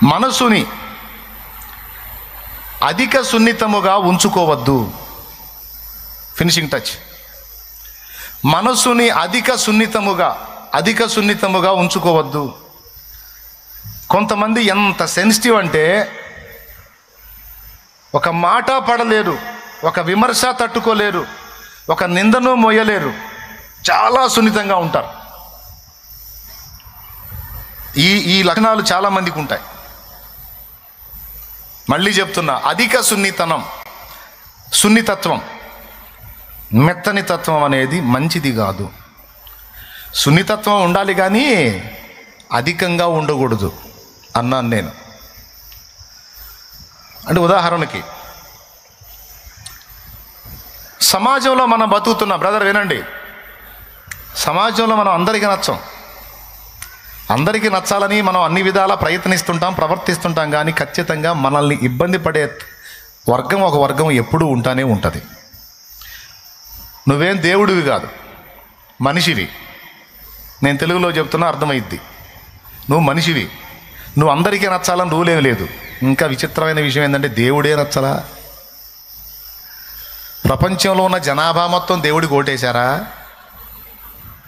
మనసుని అధిక సున్నితముగా ఉంచుకోవద్దు. Finishing touch. మనసుని అధిక సున్నితముగా ఉంచుకోవద్దు. కొంతమంది ఎంత సెన్సిటివ్ అంటే ఒక మాట పడలేరు, ఒక విమర్శ తట్టుకోలేరు, ఒక నిందను మోయలేరు, చాలా సున్నితంగా ఉంటారు. ఈ లక్షణాలు చాలామందికి ఉంటాయి. మళ్ళీ చెప్తున్నా, అధిక సున్నితత్వం, మెత్తని తత్వం అనేది మంచిది కాదు. సున్నితత్వం ఉండాలి కానీ అధికంగా ఉండకూడదు అన్నాను నేను. అంటే ఉదాహరణకి సమాజంలో మనం బతుకుతున్నాం. బ్రదర్ వినండి, సమాజంలో మనం అందరికీ నచ్చం. అందరికీ నచ్చాలని మనం అన్ని విధాలా ప్రయత్నిస్తుంటాం, ప్రవర్తిస్తుంటాం. కానీ ఖచ్చితంగా మనల్ని ఇబ్బంది పడే ఒక వర్గం ఎప్పుడూ ఉంటానే ఉంటుంది. నువ్వేం దేవుడివి కాదు, మనిషివి. నేను తెలుగులో చెప్తున్నా, అర్థమైద్ది. నువ్వు మనిషివి. నువ్వు అందరికీ నచ్చాలని రూల్ ఏమి లేదు. ఇంకా విచిత్రమైన విషయం ఏంటంటే దేవుడే నచ్చలా. ప్రపంచంలో ఉన్న జనాభా మొత్తం దేవుడికి ఓటేశారా?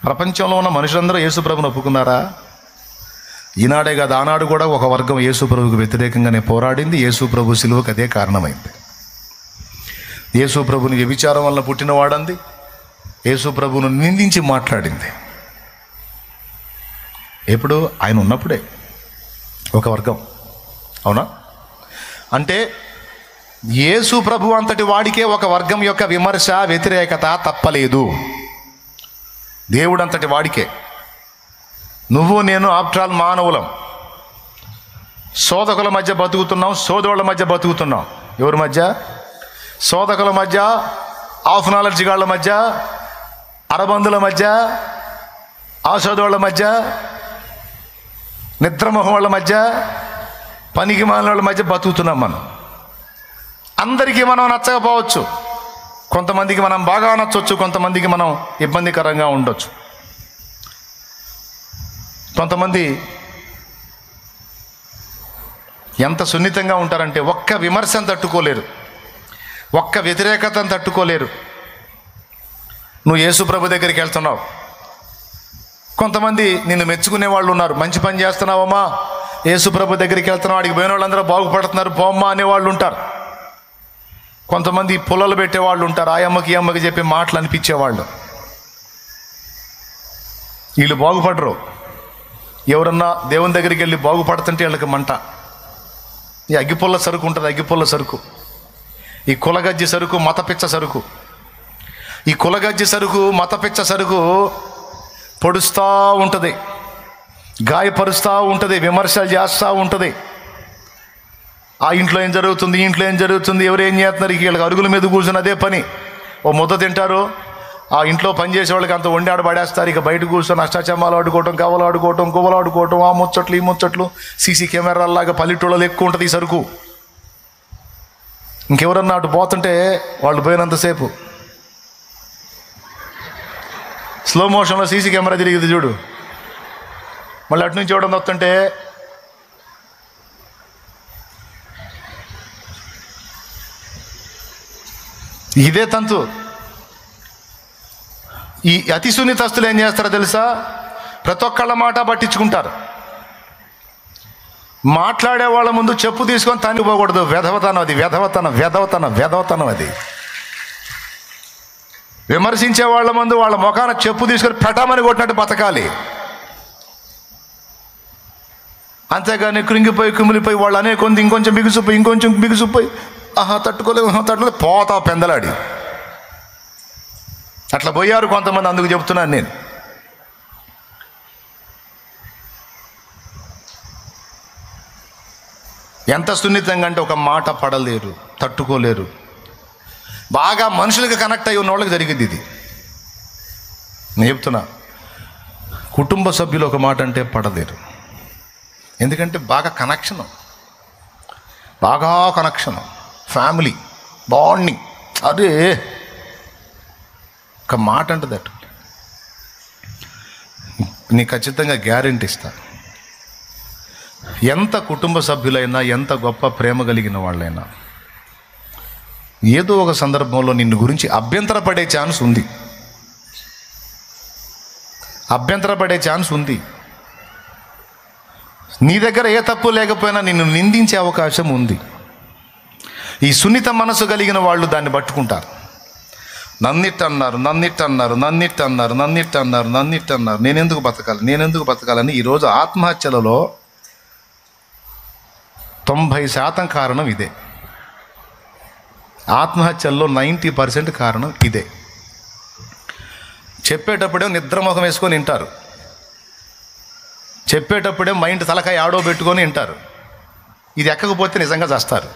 ప్రపంచంలో ఉన్న మనుషులందరూ యేసుప్రభుని ఒప్పుకున్నారా? ఈనాడే కాదు, ఆనాడు కూడా ఒక వర్గం యేసుప్రభుకు వ్యతిరేకంగానే పోరాడింది. యేసుప్రభు సిలువకు అదే కారణమైంది. యేసుప్రభుని వ్యభిచారం వల్ల పుట్టినవాడంది. యేసుప్రభును నిందించి మాట్లాడింది. ఎప్పుడు? ఆయన ఉన్నప్పుడే ఒక వర్గం. అవునా? అంటే యేసు ప్రభు అంతటి వాడికే ఒక వర్గం యొక్క విమర్శ, వ్యతిరేకత తప్పలేదు. దేవుడు అంతటి వాడికే. నువ్వు నేను ఆఫ్టర్ ఆల్ మానవులం. శోధకుల మధ్య బతుకుతున్నాం, సోదరుల మధ్య బతుకుతున్నాం. ఎవరి మధ్య? శోధకుల మధ్య, ఆఫ్ నాలెడ్జ్ గాళ్ళ మధ్య, అరబందుల మధ్య, ఆశోదోళ్ళ మధ్య, నిద్రమోహం వాళ్ళ మధ్య, పనికి మాలిన వాళ్ళ మధ్య బతుకుతున్నాం మనం. అందరికీ మనం నచ్చకపోవచ్చు. కొంతమందికి మనం బాగా నచ్చవచ్చు, కొంతమందికి మనం ఇబ్బందికరంగా ఉండొచ్చు. కొంతమంది ఎంత సున్నితంగా ఉంటారంటే ఒక్క విమర్శను తట్టుకోలేరు, ఒక్క వ్యతిరేకతను తట్టుకోలేరు. నువ్వు యేసుప్రభు దగ్గరికి వెళ్తున్నావు, కొంతమంది నిన్ను మెచ్చుకునే వాళ్ళు ఉన్నారు. మంచి పని చేస్తున్నావమ్మా, యేసుప్రభు దగ్గరికి వెళ్తున్నావు, వాడికి పోయిన వాళ్ళందరూ బాగుపడుతున్నారు పోమ్మా అనేవాళ్ళు ఉంటారు. కొంతమంది పుల్లలు పెట్టేవాళ్ళు ఉంటారు, ఆ అమ్మకి ఈ అమ్మకి చెప్పి మాటలు అనిపించేవాళ్ళు. వీళ్ళు బాగుపడరు. ఎవరన్నా దేవుని దగ్గరికి వెళ్ళి బాగుపడుతుంటే వీళ్ళకి మంట. ఈ అగ్గిపుల్ల సరుకు ఉంటుంది, అగ్గిపుల్ల సరుకు, ఈ కులగజ్జి సరుకు, మతపిచ్చ సరుకు. ఈ కులగజ్జి సరుకు, మతపిచ్చ సరుకు పొడుస్తూ ఉంటుంది, గాయపరుస్తూ ఉంటుంది, విమర్శలు చేస్తూ ఉంటుంది. ఆ ఇంట్లో ఏం జరుగుతుంది, ఈ ఇంట్లో ఏం జరుగుతుంది, ఎవరు ఏం చేస్తున్నారు, వీళ్ళకి అరుగుల మీద కూర్చుని అదే పని. ఓ ముద్ద తింటారు, ఆ ఇంట్లో పనిచేసే వాళ్ళకి అంత వండి ఆడబడేస్తారు. ఇక బయట కూర్చొని అష్టాచమ్మాలు ఆడుకోవటం, కవలు ఆడుకోవటం, గువ్వలు ఆడుకోవటం, ఆ ముచ్చట్లు ఈ ముచ్చట్లు, సీసీ కెమెరాల్లాగా పల్లెటూళ్ళలో ఎక్కువ ఉంటుంది ఈ సరుకు. ఇంకెవరన్నా అటు పోతుంటే వాళ్ళు పోయినంతసేపు స్లో మోషన్లో సీసీ కెమెరా తిరిగింది చూడు, మళ్ళీ అటు నుంచి చూడడం వస్తుంటే ఇదే తంతు. ఈ అతి సున్నితస్తులు ఏం చేస్తారో తెలుసా? ప్రతి ఒక్కళ్ళ మాట పట్టించుకుంటారు. మాట్లాడే వాళ్ళ ముందు చెప్పు తీసుకొని తన్నిపోకూడదు. వెధవతనం అది, వెధవతనం అది. విమర్శించే వాళ్ళ ముందు వాళ్ళ ముఖాన చెప్పు తీసుకొని పెటామని కొట్టినట్టు బతకాలి. అంతేగాని కృంగిపోయి కుమిలిపోయి వాళ్ళు అనే కొంత ఇంకొంచెం బిగుసిపోయి తట్టుకోలేదు పోతా పెందలాడి. అట్లా పోయారు కొంతమంది. అందుకు చెప్తున్నాను నేను, ఎంత సున్నితంగా అంటే ఒక మాట పడలేరు, తట్టుకోలేరు. బాగా మనుషులకు కనెక్ట్ అయ్యి ఉన్న వాళ్ళకి జరిగింది ఇది. నేను చెప్తున్నా, కుటుంబ సభ్యులు ఒక మాట అంటే పడలేరు. ఎందుకంటే బాగా కనెక్షను, ఫ్యామిలీ బాండింగ్. అదే ఒక మాట అంటే అటు నీకు ఖచ్చితంగా గ్యారెంటీ ఇస్తా. ఎంత కుటుంబ సభ్యులైనా, ఎంత గొప్ప ప్రేమ కలిగిన వాళ్ళైనా ఏదో ఒక సందర్భంలో నిన్ను గురించి అభ్యంతరపడే ఛాన్స్ ఉంది. అభ్యంతరపడే ఛాన్స్ ఉంది. నీ దగ్గర ఏ తప్పు లేకపోయినా నిన్ను నిందించే అవకాశం ఉంది. ఈ సున్నిత మనసు కలిగిన వాళ్ళు దాన్ని పట్టుకుంటారు. నన్నిట్టన్నారు, నన్నిట్టన్నారు, నన్నిట్టన్నారు, నన్నిట్టన్నారు, నన్నిట్టన్నారు, నేనెందుకు బతకాలని ఈరోజు ఆత్మహత్యలలో 90% కారణం ఇదే. ఆత్మహత్యల్లో 90% కారణం ఇదే. చెప్పేటప్పుడే నిద్రముఖం వేసుకొని వింటారు, చెప్పేటప్పుడే మైండ్ తలకాయ ఆడో పెట్టుకొని వింటారు. ఇది ఎక్కకపోతే నిజంగా చేస్తారు.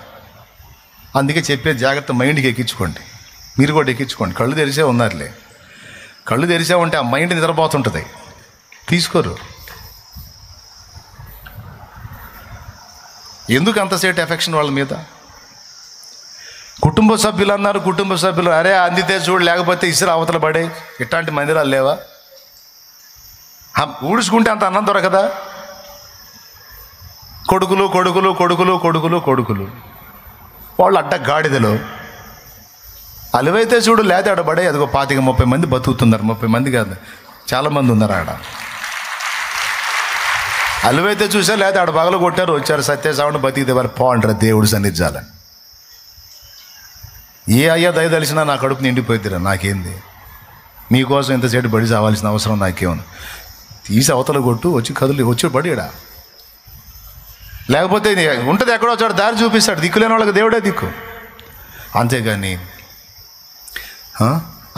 అందుకే చెప్పే జాగ్రత్త మైండ్కి ఎక్కించుకోండి. మీరు కూడా ఎక్కించుకోండి. కళ్ళు తెరిసే ఉన్నారులే, కళ్ళు తెరిసే ఉంటే ఆ మైండ్ నిద్రపోతుంటుంది, తీసుకోరు. ఎందుకు అంతసేపు ఎఫెక్షన్ వాళ్ళ మీద? కుటుంబ సభ్యులు అన్నారు, కుటుంబ సభ్యులు అరే అందితే చూడు, లేకపోతే ఇసురు అవతల పడే, ఇట్లాంటి మందిరాలు లేవా? ఊడుచుకుంటే అంత అన్నం దొరకదా? కొడుకులు కొడుకులు కొడుకులు కొడుకులు కొడుకులు వాళ్ళు అడ్డ గాడిదలు. అలువైతే చూడు, లేతే ఆడ పడే. అదిగో 25-30 మంది బతుకుతున్నారు. 30 మంది కాదు, చాలామంది ఉన్నారు ఆడ. అలువైతే చూసా, లేతే ఆడ పగలు కొట్టారు, వచ్చారు, సత్యసావుని బతికితే వారు పోంటారు దేవుడు సన్నిధాలని. ఏ అయ్యా దయ తెలిసినా నా కడుపు నిండిపోయిద్దిరా, నాకేంది, మీకోసం ఇంతసేపు బడి చావాల్సిన అవసరం నాకేమని. తీసి అవతల కొట్టు, వచ్చి కదులు, వచ్చి బడిడా. లేకపోతే ఉంటుంది ఎక్కడో చోట దారి చూపిస్తాడు. దిక్కులేని వాళ్ళకి దేవుడే దిక్కు. అంతేగాని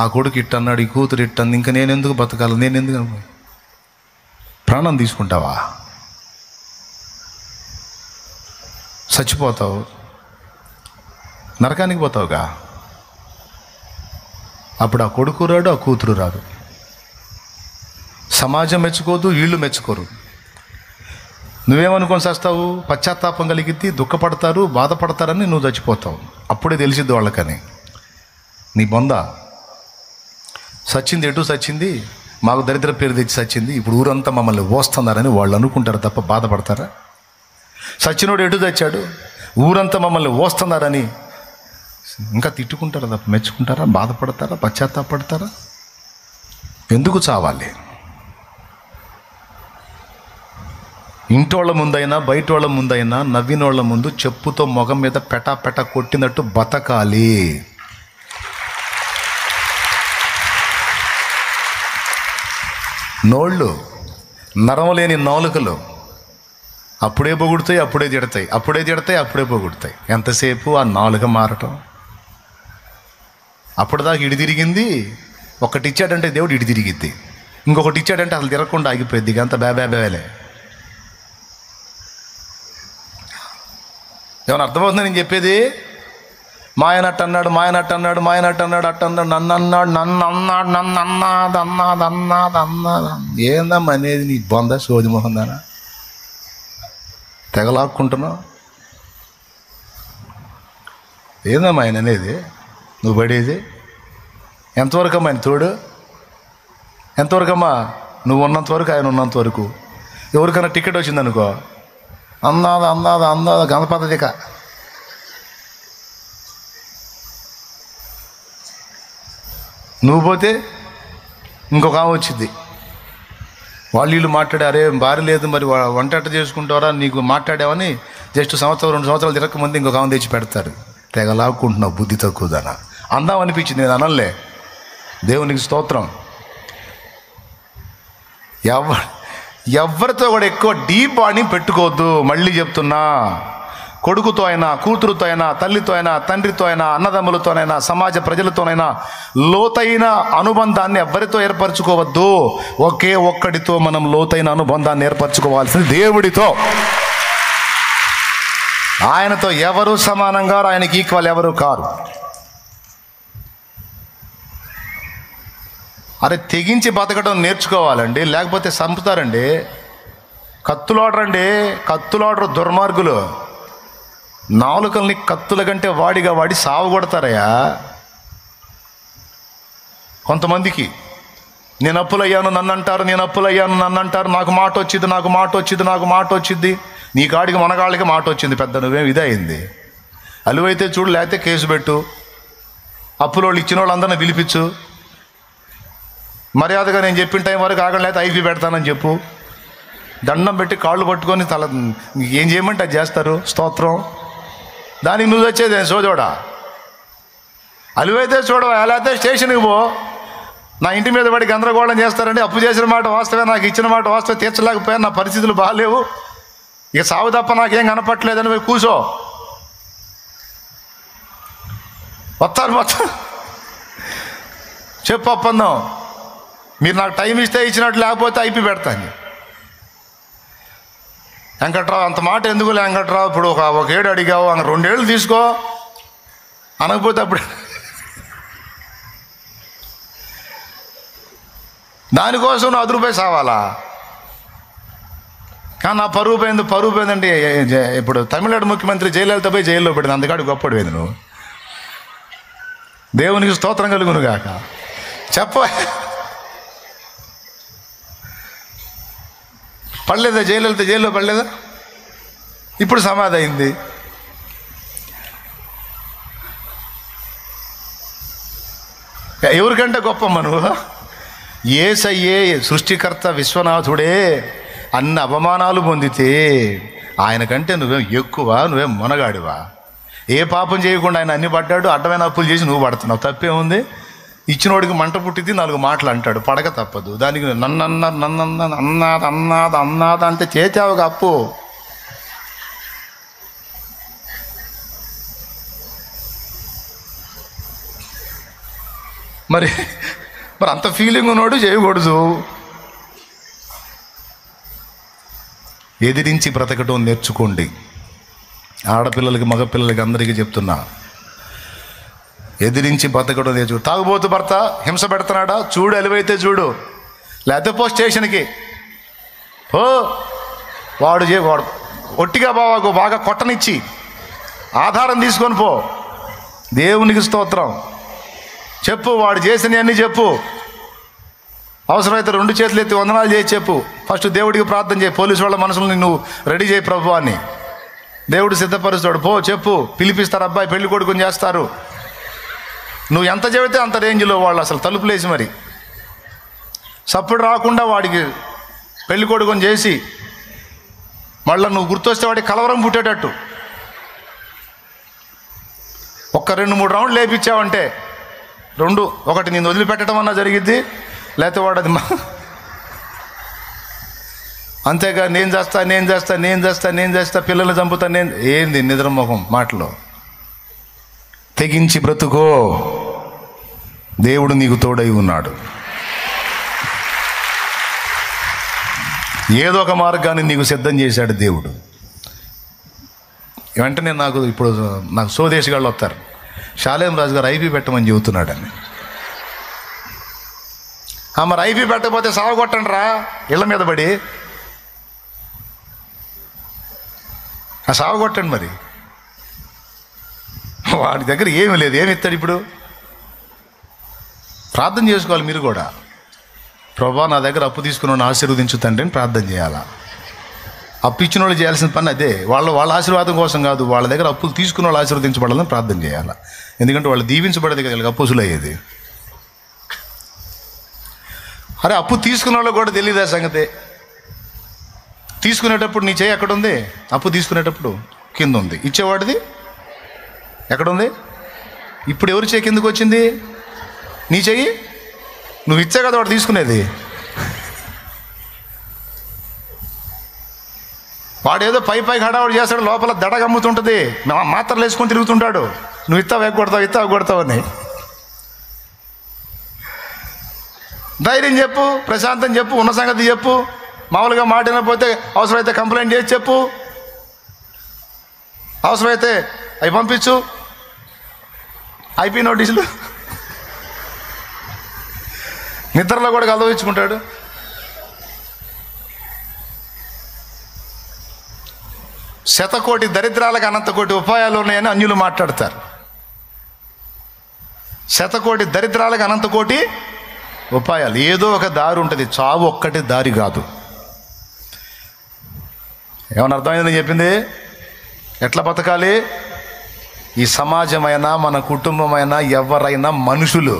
ఆ కొడుకు ఇట్టన్నాడు, ఈ కూతురు ఇట్టంది, ఇంకా నేనెందుకు బతకాలి, నేనెందుకు ప్రాణం తీసుకుంటావా? చచ్చిపోతావు, నరకానికి పోతావుగా. అప్పుడు ఆ కొడుకు రాడు, ఆ కూతురు రాదు. సమాజం మెచ్చుకోదు, వీళ్ళు మెచ్చుకోరు. నువ్వేమనుకొని చేస్తావు? పశ్చాత్తాపం కలిగిద్ది, దుఃఖపడతారు, బాధపడతారని నువ్వు చచ్చిపోతావు. అప్పుడే తెలిసిద్ది వాళ్ళకని. నీ బొంద సచ్చింది, ఎటు సచ్చింది, మాకు దరిద్ర పేరు తెచ్చి సచ్చింది, ఇప్పుడు ఊరంతా మమ్మల్ని ఓస్తున్నారని వాళ్ళు అనుకుంటారు తప్ప బాధపడతారా? సచ్చినోడు ఎటు తెచ్చాడు, ఊరంతా మమ్మల్ని ఓస్తున్నారని ఇంకా తిట్టుకుంటారా తప్ప మెచ్చుకుంటారా? బాధపడతారా? పశ్చాత్తాపడతారా? ఎందుకు చావాలి? ఇంటోళ్ళ ముందైనా బయటోళ్ళ ముందైనా నవ్వినోళ్ళ ముందు చెప్పుతో మొగం మీద పెట కొట్టినట్టు బతకాలి. నోళ్ళు నరం లేని నాలుకలు అప్పుడే పొగుడుతాయి, అప్పుడే తిడతాయి, అప్పుడే తిడతాయి, అప్పుడే పొగుడుతాయి. ఎంతసేపు ఆ నాలుక మారటం. అప్పటిదాకా ఇడి తిరిగింది, ఒకటి ఇచ్చాడంటే దేవుడు ఇడి తిరిగిద్ది, ఇంకొకటి ఇచ్చాడంటే అసలు తిరగకుండా ఆగిపోయింది. ఇక అంత బేబేలే. ఏమైనా అర్థమవుతుంది నేను చెప్పేది? మాయనట్టు అన్నాడు, మాయనట్టు అన్నాడు, మాయనట్టు అన్నాడు, అట్టన్నాడు, నన్ను అన్నాడు, నన్ను అన్నాడు, నన్ను అన్నాడు. ఏందమ్మా అనేది నీ బొంద సోది మొహం దానా? తెగలాక్కుంటున్నావు. ఏందమ్మా ఆయన అనేది? నువ్వు పడేది ఎంతవరకు అమ్మా? ఆయన తోడు ఎంతవరకమ్మా? నువ్వు ఉన్నంతవరకు, ఆయన ఉన్నంతవరకు. ఎవరికైనా టికెట్ వచ్చిందనుకో, అందాది గణపతిక. నువ్వు పోతే ఇంకొక ఆమె వచ్చింది, వాళ్ళు వీళ్ళు మాట్లాడారే, భార్య లేదు మరి వంట ఎట్ట చేసుకుంటారా, నీకు మాట్లాడావని జస్ట్ 1-2 సంవత్సరాలు తిరగకముందు ఇంకొక ఆమె తెచ్చి పెడతారు. తెగలాక్కుంటున్నావు, బుద్ధి తక్కువదనా. అందాం అనిపించింది, నేను అనలే. దేవునికి స్తోత్రం. ఎవరితో కూడా ఎక్కువ డీప్ బాండింగ్ పెట్టుకోవద్దు. మళ్ళీ చెప్తున్నా, కొడుకుతో అయినా, కూతురుతో అయినా, తల్లితో అయినా, తండ్రితో అయినా, అన్నదమ్ములతోనైనా, సమాజ ప్రజలతోనైనా లోతైన అనుబంధాన్ని ఎవరితో ఏర్పరచుకోవద్దు. ఒకే ఒక్కడితో మనం లోతైన అనుబంధాన్ని ఏర్పరచుకోవాల్సింది, దేవుడితో. ఆయనతో ఎవరు సమానంగా, ఆయనకి ఈక్వల్ ఎవరు కారు. అరే తెగించి బతకడం నేర్చుకోవాలండి, లేకపోతే చంపుతారండి. కత్తులాడరు దుర్మార్గులు. నాలుకల్ని కత్తుల కంటే వాడి సావు కొడతారయ్యా. కొంతమందికి నేను అప్పులయ్యాను నన్ను అంటారు, నేను అప్పులయ్యాను నన్ను అంటారు, నాకు మాట వచ్చింది, నీ కాడికి మన కాళ్ళకి మాట వచ్చింది పెద్ద, నువ్వేం ఇదే అయింది. అలువైతే చూడు, లేకపోతే కేసు పెట్టు, అప్పుల వాళ్ళు ఇచ్చిన వాళ్ళందరినీ పిలిపించు, మర్యాదగా నేను చెప్పిన టైం వరకు ఆగడం, లేకపోతే ఐపీ పెడతానని చెప్పు, దండం పెట్టి కాళ్ళు పట్టుకొని తల ఏం చేయమంటే అది చేస్తారు. స్తోత్రం. దానికి నువ్వు వచ్చేది సోదోడా. అలువైతే చూడవా, లేకపోతే స్టేషన్కి పో, నా ఇంటి మీద పడి గందరగోళం చేస్తారండి, అప్పు చేసిన మాట వాస్తవే, నాకు ఇచ్చిన మాట వాస్తవే, తీర్చలేకపోయాను, నా పరిస్థితులు బాగాలేవు, ఇక సాగు తప్ప నాకేం కనపట్లేదని పోయి కూర్చో. వస్తారు మొత్తం చెప్పు ఒప్పందం, మీరు నాకు టైం ఇస్తే ఇచ్చినట్టు, లేకపోతే ఐపీ పెడతాను. వెంకట్రావు అంత మాట ఎందుకు వెంకట్రావు, ఇప్పుడు ఒక ఏడు అడిగావు, 2 ఏళ్ళు తీసుకో అనకపోతే అప్పుడు దానికోసం నువ్వు 10 రూపాయలు సావాలా? కానీ నా పరువు పోయిందంటే ఇప్పుడు తమిళనాడు ముఖ్యమంత్రి జయలలిత పోయి జైల్లో పెట్టింది, అందుకాడు గొప్పడు పోయింది. నువ్వు దేవునికి స్తోత్రం కలుగును గాక. పడలేదా జయలలిత, జైల్లో పడలేదా? ఇప్పుడు సమాధి అయింది. ఎవరికంటే గొప్పమ్మ నువ్వు? యేసయ్యే సృష్టికర్త విశ్వనాథుడే అన్ని అవమానాలు పొందితే ఆయనకంటే నువ్వేం ఎక్కువ, నువ్వేం మొనగాడివా? ఏ పాపం చేయకుండా ఆయన అన్ని పడ్డాడు, అడ్డమైన అప్పులు చేసి నువ్వు పడుతున్నావు. తప్పేముంది? ఇచ్చినోడికి మంట పుట్టింది, 4 మాటలు అంటాడు, పడక తప్పదు. దానికి అన్నాద అంటే చేచావుగా అప్పు. మరి అంత ఫీలింగ్ ఉన్నోడు చేయకూడదు. ఎదిరించి బ్రతకటం నేర్చుకోండి. ఆడపిల్లలకి మగపిల్లలకి అందరికీ చెప్తున్నా, ఎదిరించి బ్రతకడం నేర్చుకో. తాగుబోతు భర్త హింస పెడుతున్నాడా, చూడు, ఎలివైతే చూడు, లేకపోతే పో స్టేషన్కి పో. వాడు ఒట్టిగా బాగా కొట్టనిచ్చి ఆధారం తీసుకొని పో. దేవునికి స్తోత్రం. చెప్పు, వాడు చేసినవన్నీ చెప్పు. అవసరమైతే 2 చేతులు ఎత్తి వందనాలు చేసి చెప్పు. ఫస్ట్ దేవుడికి ప్రార్థన చేయి, పోలీసు వాళ్ళ మనసులను నువ్వు రెడీ చేయి ప్రభు అని. దేవుడు సిద్ధపరుస్తాడు. పో, చెప్పు, పిలిపిస్తారు, అబ్బాయి పెళ్లి కొడుకుని చేస్తారు. నువ్వు ఎంత చెబితే అంత రేంజ్లో వాళ్ళు అసలు తలుపులేసి మరి సప్పుడు రాకుండా వాడికి పెళ్లి కొడుకుని చేసి, మళ్ళీ నువ్వు గుర్తొస్తే వాడికి కలవరం పుట్టేటట్టు ఒక్క 2-3 రౌండ్లు లేపించావంటే, 2 ఒకటి నేను వదిలిపెట్టడం అన్నా జరిగిద్ది, లేకపోతే వాడు అది అంతేగా నేను చేస్తా పిల్లల్ని చంపుతా, ఏంది నిద్రమోహం మాటలో. తెగించి బ్రతుకో, దేవుడు నీకు తోడై ఉన్నాడు. ఏదో ఒక మార్గాన్ని నీకు సిద్ధం చేశాడు దేవుడు. వెంటనే నాకు స్వదేశగాళ్ళు వస్తారు, షాలేం రాజు గారు ఐపీ పెట్టమని చెబుతున్నాడని. మరి ఐపీ పెట్టకపోతే సావగొట్టండి రా, ఇళ్ళ మీద పడి సావగొట్టండి. మరి వాడి దగ్గర ఏమీ లేదు, ఏమి ఇస్తాడు? ఇప్పుడు ప్రార్థన చేసుకోవాలి మీరు కూడా. ప్రభా, నా దగ్గర అప్పు తీసుకున్న ఆశీర్వదించు తండ్రి అని ప్రార్థన చేయాలా. అప్పు ఇచ్చిన వాళ్ళు చేయాల్సిన పని అదే. వాళ్ళ ఆశీర్వాదం కోసం కాదు, వాళ్ళ దగ్గర అప్పులు తీసుకున్న వాళ్ళు ఆశీర్వదించబడాలని ప్రార్థన చేయాలి. ఎందుకంటే వాళ్ళు దీవించబడేది కదా, వీళ్ళకి అప్పుసులు అయ్యేది. అరే, అప్పు తీసుకున్న వాళ్ళు కూడా తెలియదు ఆ సంగతే. తీసుకునేటప్పుడు నీ చేయి ఎక్కడుంది? అప్పు తీసుకునేటప్పుడు కింద ఉంది, ఇచ్చేవాడిది ఎక్కడుంది? ఇప్పుడు ఎవరి చేయి కిందకు వచ్చింది? నీ చెయ్యి. నువ్వు ఇచ్చే కదా వాడు తీసుకునేది. వాడేదో పైకి హడావుడు చేస్తాడు, లోపల దడగమ్ముతుంటుంది, మాత్రలు వేసుకొని తిరుగుతుంటాడు. నువ్వు ఇస్తావు ఎగ్గొడతావు అని. ధైర్యం చెప్పు, ప్రశాంతం చెప్పు, ఉన్న సంగతి చెప్పు. మామూలుగా మాట వినకపోతే అవసరమైతే కంప్లైంట్ చేసి చెప్పు, అవసరమైతే అవి పంపించు. ఐపీ నోటీసులు నిద్రలో కూడా కలవించుకుంటాడు. శతకోటి దరిద్రాలకు అనంతకోటి ఉపాయాలు ఉన్నాయని అన్యులు మాట్లాడతారు. శతకోటి దరిద్రాలకు అనంతకోటి ఉపాయాలు. ఏదో ఒక దారి ఉంటుంది, చావు ఒక్కటి దారి కాదు. ఏమన్నా అర్థమైందని చెప్పింది? ఎట్లా బతకాలి? ఈ సమాజమైనా మన కుటుంబమైనా ఎవరైనా మనుషులు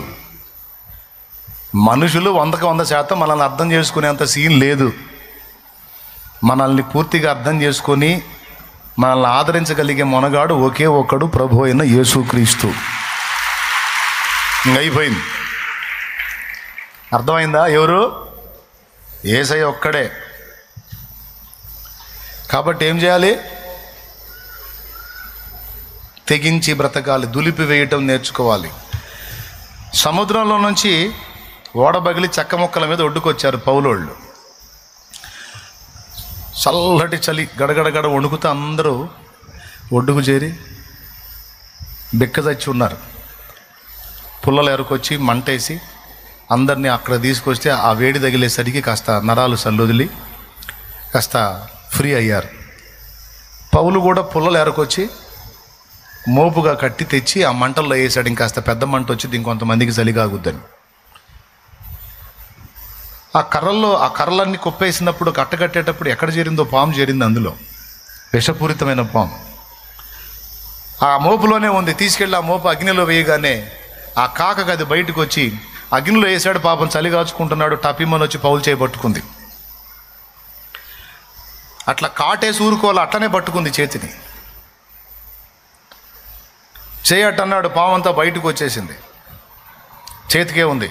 100% మనల్ని అర్థం చేసుకునేంత సీన్ లేదు. మనల్ని పూర్తిగా అర్థం చేసుకొని మనల్ని ఆదరించగలిగే మొనగాడు ఒకే ఒక్కడు, ప్రభు అయిన యేసుక్రీస్తు. అయిపోయింది. అర్థమైందా? ఎవరు? యేసయ్య ఒక్కడే. కాబట్టి ఏం చేయాలి? తెగించి బ్రతకాలి, దులిపి వేయటం నేర్చుకోవాలి. సముద్రంలో నుంచి ఓడబగిలి చెక్క ముక్కల మీద ఒడ్డుకొచ్చారు పౌలోళ్ళు. చల్లటి చలి, గడగడగడ వణుకుతూ అందరూ ఒడ్డుకు చేరి బిక్కదచ్చి ఉన్నారు. పుల్లలు ఎరుకొచ్చి మంటేసి అందరినీ అక్కడ తీసుకొస్తే ఆ వేడి తగిలేసరికి కాస్త నరాలు సల్లొదిలి కాస్త ఫ్రీ అయ్యారు. పౌలు కూడా పుల్లలు ఎరుకొచ్చి మోపుగా కట్టి తెచ్చి ఆ మంటల్లో వేసాడు. ఇంకాస్త పెద్ద మంట వచ్చింది, ఇంకొంతమందికి చలిగాగుద్దని. ఆ కర్రలన్నీ కొప్పేసినప్పుడు, కట్టకట్టేటప్పుడు ఎక్కడ చేరిందో పాము చేరింది. అందులో విషపూరితమైన పాము ఆ మోపులోనే ఉంది. తీసుకెళ్ళి ఆ మోపు అగ్నిలో వేయగానే ఆ కాకకు అది బయటకు వచ్చి అగ్నిలో వేసాడు. పాపం చలి కాచుకుంటున్నాడు. టపిమ్మని వచ్చి పౌలు చేయబట్టుకుంది. అట్లా కాటేసి ఊరుకోవాలి, అట్లనే పట్టుకుంది చేతిని. చేయట్టన్నాడు, పాము అంతా బయటకు వచ్చేసింది, చేతికే ఉంది.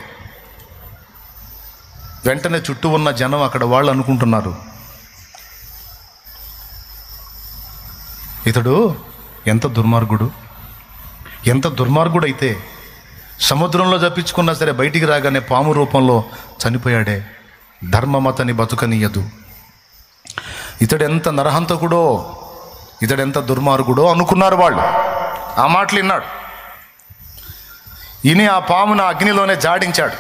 వెంటనే చుట్టూ ఉన్న జనం అక్కడ వాళ్ళు అనుకుంటున్నారు, ఇతడు ఎంత దుర్మార్గుడు అయితే సముద్రంలో తప్పించుకున్నా సరే బయటికి రాగానే పాము రూపంలో చనిపోయాడే, ధర్మమతని బతుకనీయదు. ఇతడు ఎంత నరహంతకుడో, ఇతడెంత దుర్మార్గుడో అనుకున్నారు వాళ్ళు. ఆ మాటలు విన్నాడు. ఇని ఆ పామును అగ్నిలోనే జాడించాడు.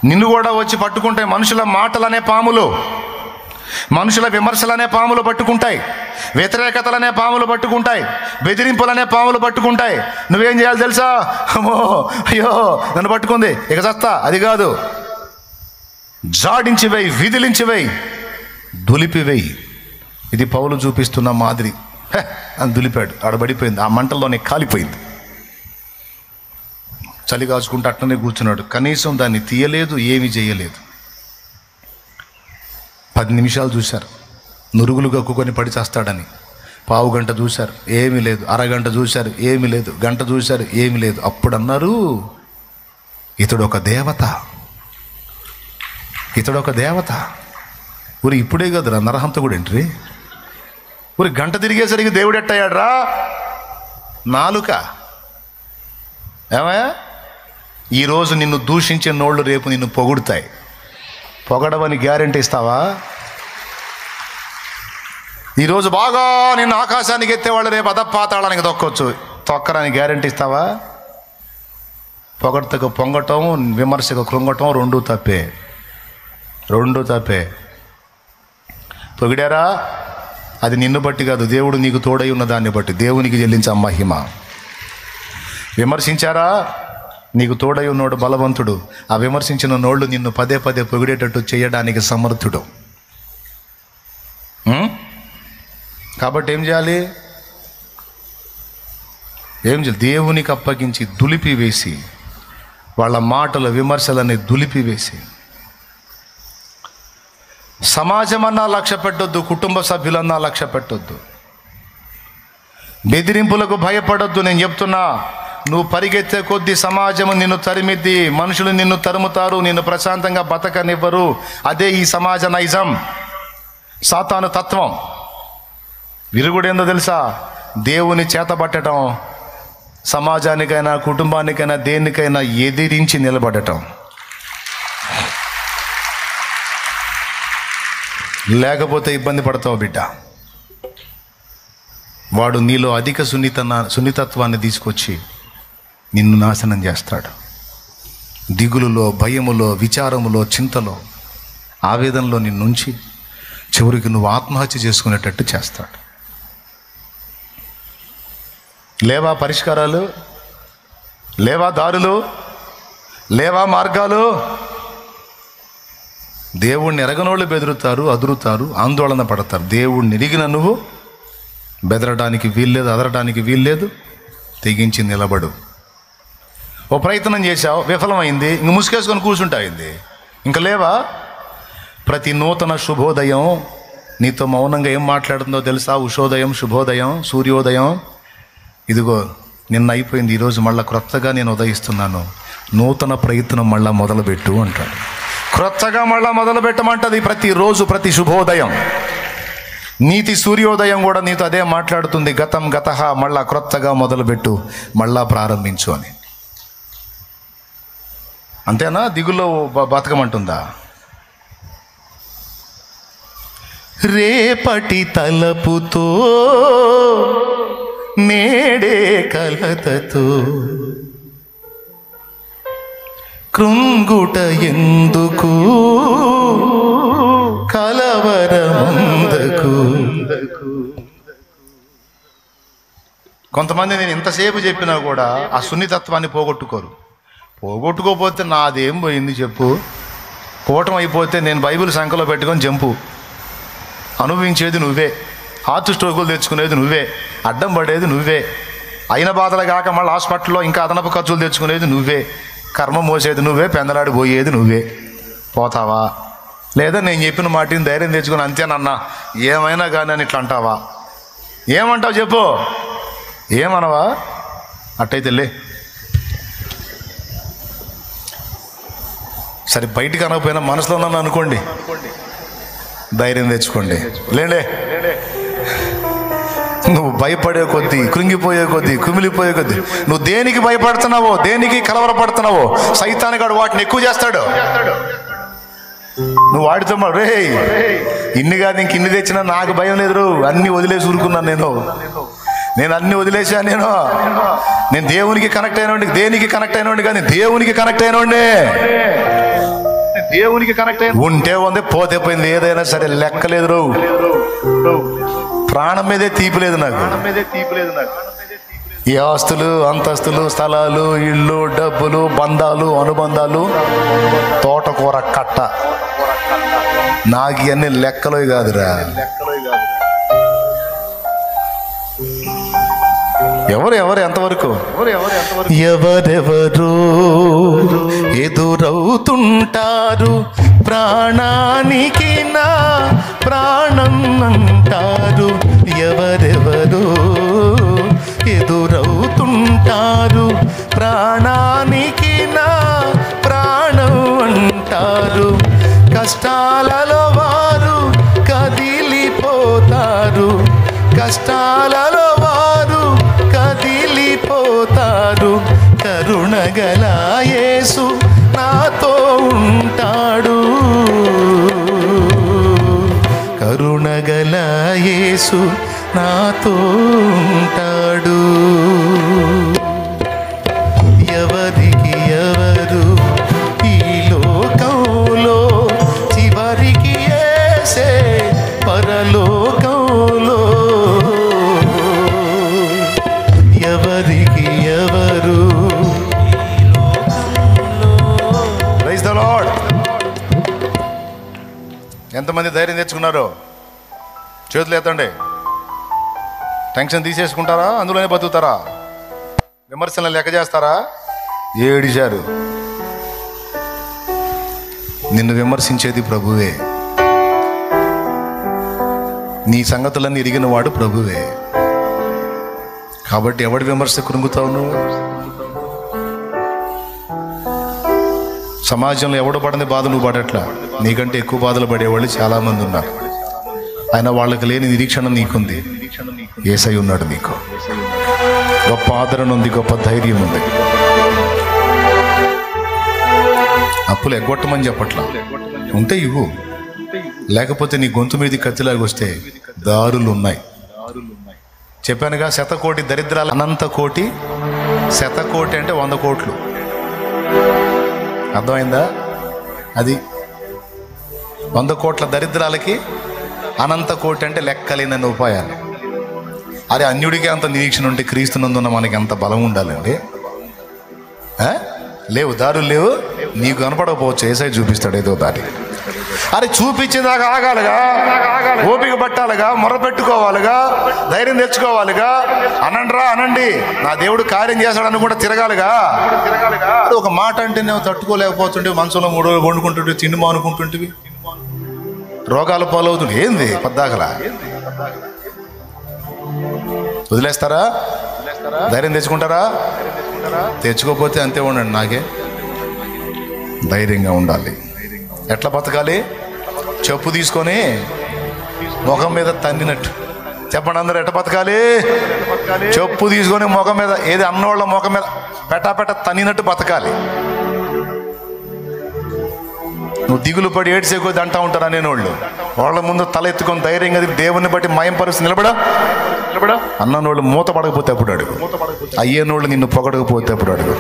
నిన్ను కూడా వచ్చి పట్టుకుంటాయి మనుషుల మాటలనే పాములు, మనుషుల విమర్శలనే పాములు పట్టుకుంటాయి, వ్యతిరేకతలనే పాములు పట్టుకుంటాయి, బెదిరింపులనే పాములు పట్టుకుంటాయి. నువ్వేం చేయాలి తెలుసా? అమ్మో అయ్యో నన్ను పట్టుకుంది, ఇక చస్తా, అది కాదు, జాడించివేయి, విదిలించివేయి, దులిపివేయి. ఇది పౌలు చూపిస్తున్న మాదిరి. అని దులిపాడు, ఆడబడిపోయింది, ఆ మంటల్లోనే కాలిపోయింది. చలి కాచుకుంటూ అట్లనే కూర్చున్నాడు. కనీసం దాన్ని తీయలేదు, ఏమీ చేయలేదు. 10 నిమిషాలు చూశారు, నురుగులు కక్కుకొని పడి చేస్తాడని. పావు గంట చూశారు, ఏమీ లేదు. అరగంట చూశారు, ఏమీ లేదు. గంట చూశారు, ఏమీ లేదు. అప్పుడు అన్నారు, ఇతడు ఒక దేవత, ఇతడు ఒక దేవత. ఊరి ఇప్పుడే కదరా నరహంతకుడు ఏంటి? ఊరి గంట తిరిగేసరికి దేవుడు ఎట్టయ్యాడ్రా? నాలుక. ఏమయ్యా, ఈరోజు నిన్ను దూషించే నోళ్ళు రేపు నిన్ను పొగుడుతాయి. పొగడవని గ్యారెంటీ ఇస్తావా? ఈరోజు బాగా నిన్ను ఆకాశానికి ఎత్తేవాళ్ళు రేపు అధపాతాళానికి తొక్కొచ్చు, తొక్కరాని గ్యారెంటీ ఇస్తావా? పొగడతకు పొంగటం, విమర్శకు కృంగటం రెండూ తప్పే. పొగిడారా, అది నిన్ను బట్టి కాదు, దేవుడు నీకు తోడై ఉన్న దాన్ని బట్టి. దేవునికి చెల్లించే మహిమ. విమర్శించారా, నీకు తోడై ఉన్నోడు బలవంతుడు. ఆ విమర్శించిన నోళ్ళు నిన్ను పదే పదే పొగిడేటట్టు చేయడానికి సమర్థుడు. కాబట్టి ఏం చేయాలి? దేవునికి అప్పగించి దులిపివేసి, వాళ్ళ మాటల విమర్శలని దులిపివేసి. సమాజమన్నా లక్ష్య పెట్టొద్దు, కుటుంబ సభ్యులన్నా లక్ష్య పెట్టొద్దు, బెదిరింపులకు భయపడొద్దు. నేను చెప్తున్నా, నువ్వు పరిగెత్తే కొద్దీ సమాజము నిన్ను తరిమిద్ది, మనుషులు నిన్ను తరుముతారు, నిన్ను ప్రశాంతంగా బతకనివ్వరు. అదే ఈ సమాజ నైజం, సాతాను తత్వం. విరుగుడేందో తెలుసా? దేవుని చేతబట్టడం, సమాజానికైనా కుటుంబానికైనా దేనికైనా ఎదిరించి నిలబడటం. లేకపోతే ఇబ్బంది పడతావు బిడ్డ. వాడు నీలో అధిక సున్నితత్వాన్ని తీసుకొచ్చి నిన్ను నాశనం చేస్తాడు. దిగులులో, భయములో, విచారములో, చింతలో, ఆవేదనలో నిన్నుంచి చివరికి నువ్వు ఆత్మహత్య చేసుకునేటట్టు చేస్తాడు. లేవా పరిష్కారాలు? లేవా దారులు? లేవా మార్గాలు? దేవుణ్ణి ఎరగనోళ్ళు బెదురుతారు, అదురుతారు, ఆందోళన పడతారు. దేవుణ్ణి ఎరిగిన నువ్వు బెదరడానికి వీల్లేదు, అదరడానికి వీల్లేదు. తెగించి నిలబడు. ఓ ప్రయత్నం చేశావు, విఫలమైంది, ఇంక ముసుకేసుకొని కూర్చుంటాయింది, ఇంకా లేవా? ప్రతి నూతన శుభోదయం నీతో మౌనంగా ఏం మాట్లాడుతుందో తెలుసా? ఉషోదయం, శుభోదయం, సూర్యోదయం. ఇదిగో నిన్న అయిపోయింది, ఈరోజు మళ్ళీ క్రొత్తగా నేను ఉదయిస్తున్నాను, నూతన ప్రయత్నం మళ్ళా మొదలుపెట్టు అంటాడు. క్రొత్తగా మళ్ళా మొదలు పెట్టమంటది ప్రతిరోజు, ప్రతి శుభోదయం. నీతి సూర్యోదయం కూడా నీతో అదే మాట్లాడుతుంది. గతం గతః, మళ్ళా క్రొత్తగా మొదలుపెట్టు, మళ్ళా ప్రారంభించు అని. అంతేనా? దిగుల్లో బతకమంటుందా? రేపటి తలపుతో నేడే కలతతో కృంగుట ఎందుకు కలవరముందకు. కొంతమంది నేను ఎంతసేపు చెప్పినా కూడా ఆ సున్నితత్వాన్ని పోగొట్టుకోపోతే నాదేం పోయింది చెప్పు? కూటం అయిపోతే నేను బైబిల్ సంఖ్యలో పెట్టుకొని జంపు. అనుభవించేది నువ్వే, హార్ట్ స్ట్రోకులు తెచ్చుకునేది నువ్వే, అడ్డం పడేది నువ్వే, అయిన బాధలు కాక మళ్ళీ హాస్పిటల్లో ఇంకా అదనపు ఖర్చులు తెచ్చుకునేది నువ్వే, కర్మ మోసేది నువ్వే, పెందలాడిపోయేది నువ్వే. పోతావా? లేదా నేను చెప్పిన మాటని ధైర్యం తెచ్చుకుని అంతేనన్నా ఏమైనా కానీ అని ఇట్లా అంటావా? ఏమంటావు చెప్పు? ఏమనవా? అట్టయితే లే. సరే బయటికి అనకపోయినా మనసులో ఉన్నాను అనుకోండి, ధైర్యం తెచ్చుకోండి. లేండే, నువ్వు భయపడే కొద్దీ, కృంగిపోయే కొద్దీ, కుమిలిపోయే కొద్దీ, నువ్వు దేనికి భయపడుతున్నావో, దేనికి కలవరపడుతున్నావో సైతానిగాడు వాటిని ఎక్కువ చేస్తాడు. నువ్వు వాడితో రే ఇన్ని కాదు ఇంక ఇన్ని తెచ్చినా నాకు భయం లేదు, అన్ని వదిలేసి ఊరుకున్నాను నేను అన్ని వదిలేసాను. నేను దేవునికి కనెక్ట్ అయినోండి, దేనికి కనెక్ట్ అయినోండి కానీ దేవునికి కనెక్ట్ అయినోండి. దేవునికి కనెక్ట్ అయిన ఉంటే ఉంది, పోతే పోయింది, ఏదైనా సరే లెక్కలేదు. ప్రాణం మీదే తీపి లేదు నాకు. ఈ ఆస్తులు, అంతస్తులు, స్థలాలు, ఇళ్ళు, డబ్బులు, బంధాలు, అనుబంధాలు, తోటకూర కట్ట, నాకు ఇవన్నీ లెక్కలో కాదురా. ఎవరు ఎంతవరకు ఎవరెవరు ఎదురవుతుంటారు, ప్రాణానికి నా ప్రాణం అంటారు. ఎవరెవరు ఎదురవుతుంటారు, ప్రాణానికి నా ప్రాణం అంటారు. కష్టాలలో వారు కదిలిపోతారు, కష్టాలలో వారు కదిలిపోతారు. కరుణగల యేసు నాతో ఉంటాడు, కరుణగల యేసు నాతో ఉంటాడు. ఎవరికి ఎవరు ఈ లోకంలో, చివరికి యేసే పరలోకంలో. ఎవరికి ఎవరు ప్రైజ్ ద లార్డ్. ఎంతమంది ధైర్యం తెచ్చుకున్నారు? చేతులు ఎత్తండి. టెన్షన్ తీసేసుకుంటారా? అందులోనే బతుకుతారా? విమర్శలను లెక్క చేస్తారా? ఏడిచారు. నిన్ను విమర్శించేది ప్రభువే, నీ సంగతులన్నీ ఎరిగిన వాడు ప్రభువే. కాబట్టి ఎవడి విమర్శ కృంగుతావు నువ్వు? సమాజంలో ఎవడు పడని బాధ నువ్వు పడట్లా. నీకంటే ఎక్కువ బాధలు పడేవాళ్ళు చాలామంది ఉన్నారు. ఆయన వాళ్ళకి లేని నిరీక్షణ నీకుంది. యేసై ఉన్నాడు నీకు. గొప్ప ఆదరణ ఉంది, గొప్ప ధైర్యం ఉంది. అప్పులు ఎగ్గొట్టమని చెప్పట్లా, ఉంటే ఇవ్వు, లేకపోతే నీ గొంతు మీద కత్తిలాగా వస్తే దారులు ఉన్నాయి. చెప్పానుగా, 100 కోటి దరిద్రాలు, అనంత కోటి, 100 కోటి అంటే 100 కోట్లు. అర్థమైందా? అది 100 కోట్ల దరిద్రాలకి అనంత కోటి అంటే లెక్కలేనన్ని ఉపాయాలు. అరే అన్యుడికి అంత నిరీక్షణ ఉంటే క్రీస్తునందున్న మనకి ఎంత బలం ఉండాలండి. లేవు, దారులు లేవు. నీకు కనపడకపోవచ్చు, యేసయ్య చూపిస్తాడు ఏదో దారి. అరే చూపించేదాకా ఆగాలిగా, ఓపిక పట్టాలిగా, మొరపెట్టుకోవాలిగా, ధైర్యం తెచ్చుకోవాలిగా. అనండిరా అనండి, నా దేవుడు కార్యం చేస్తాడని కూడా తిరగాలిగా. ఒక మాట అంటే నువ్వు తట్టుకోలేకపోతుంటే, మనసులో 3 రోజులు వండుకుంటుంటే, తిండి మానుకుంటుంటివి, రోగాలు పాలవుతుంది. ఏంది పద్దాకలా? వదిలేస్తారా? ధైర్యం తెచ్చుకుంటారా? తెచ్చుకోకపోతే అంతే ఉండండి. నాకే ధైర్యంగా ఉండాలి. ఎట్లా బతకాలి? చెప్పు తీసుకొని ముఖం మీద తన్నినట్టు. చెప్పండి అందరూ, ఎట్లా బతకాలి? చెప్పు తీసుకొని ముఖం మీద, ఏది అన్నోళ్ళ ముఖం మీద పెట్ట తన్నినట్టు బతకాలి. నువ్వు దిగులు పడి ఏడ్చే కొద్ది అంటా ఉంటారా నేను వాళ్ళు, వాళ్ళ ముందు తల ఎత్తుకొని ధైర్యంగా దేవుని బట్టి మాయం పరిస్థితి నిలబడా. అన్నోళ్ళు మూత పడకపోతే అప్పుడు అడుగు, అయ్యేనోళ్ళు నిన్ను పొగడకపోతే అప్పుడు అడుగు.